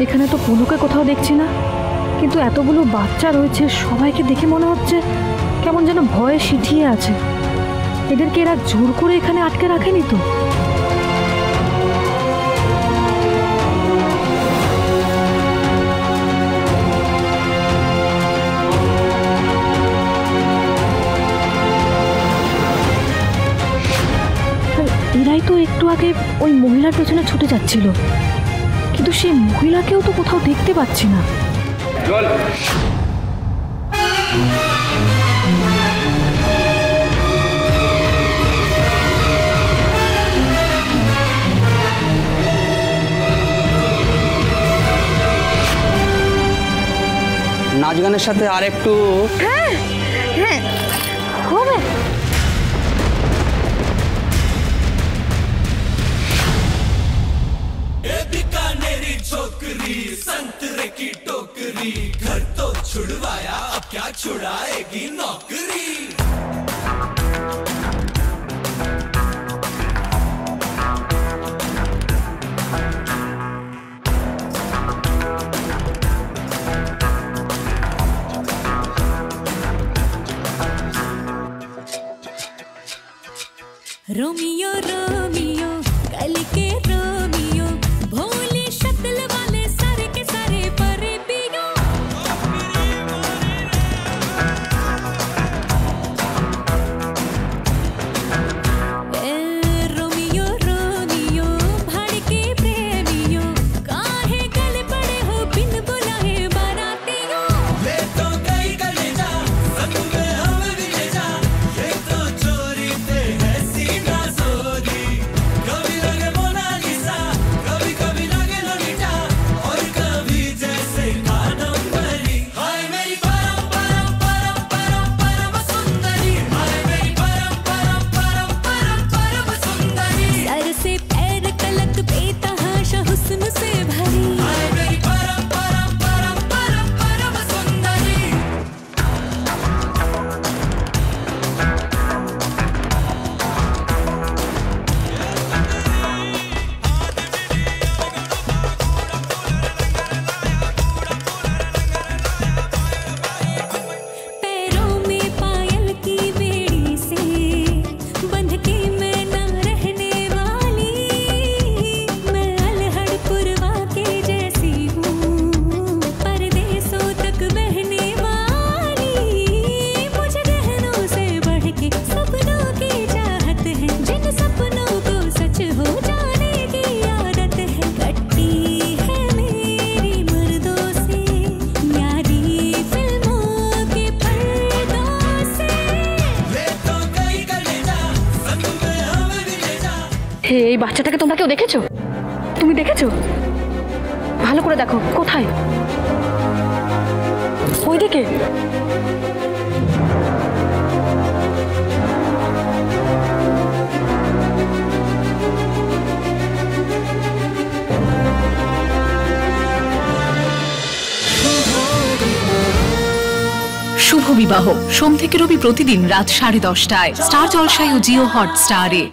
এখানে তো পুলুকে কোথাও দেখছি না, কিন্তু এতগুলো বাচ্চা রয়েছে, সবাইকে দেখে মনে হচ্ছে কেমন যেন ভয়ে সিঁটিয়ে আছে। এদেরকে এরা জোর করে এখানে আটকে রাখেনি তো? এরাই তো একটু আগে ওই মহিলার পেছনে ছুটে যাচ্ছিল, কিন্তু সেই মহিলাকেও তো কোথাও দেখতে পাচ্ছি না। নাচ গানের সাথে আর একটু। হ্যাঁ হ্যাঁ হবে। छोकरी संतरे की टोकरी, घर तो छुड़वाया अब क्या छुड़ाएगी नौकरी। रोमियो रोमियो कल के रोमियो, भोली शक्ल वाले सारे के सारे परे पियो। रोमियो रोमियो भड़के प्रेमियो, काहे गल पड़े हो बिन बुलाए बारातियों। ले तो गई कलेजा संग में हम भी ले जा, ये तो चोरी पे है सीना जोरी। कभी लगे मोनालिसा, कभी कभी लगे लोलिटा, और कभी जैसे कादम्बरी। हाय मेरी परम परम परम परम परम सुंदरी, हाय मेरी परम परम परम परम परम सुंदरी। सर से पैर तलक बेतहाशा हुस्न से भरी, हाय मेरी परम परम परम परम परम सुंदरी। पैरों में पायल की बेड़ी से बंध के मैं ना रहने वाली। मैं अलहड़ पुरवा के जैसी हूँ, परदेसों तक बहने वाली। मुझे गहनों से बढ़ के सपनों की चाहत है, जिन सपनों को सच हो जाने की आदत है। कटती है मेरी मर्दों से यारी फिल्मों के पर्दों से। ले तो गई कलेजा संग में हम भी ले जा। এই বাচ্চাটাকে তোমরা কেউ দেখেছো? তুমি দেখেছো? ভালো করে দেখো কোথায়। ওইদিকে। শুভ বিবাহ সোম থেকে রবি প্রতিদিন রাত 10:30টায় স্টার জলসায় ও জিও হটস্টারে।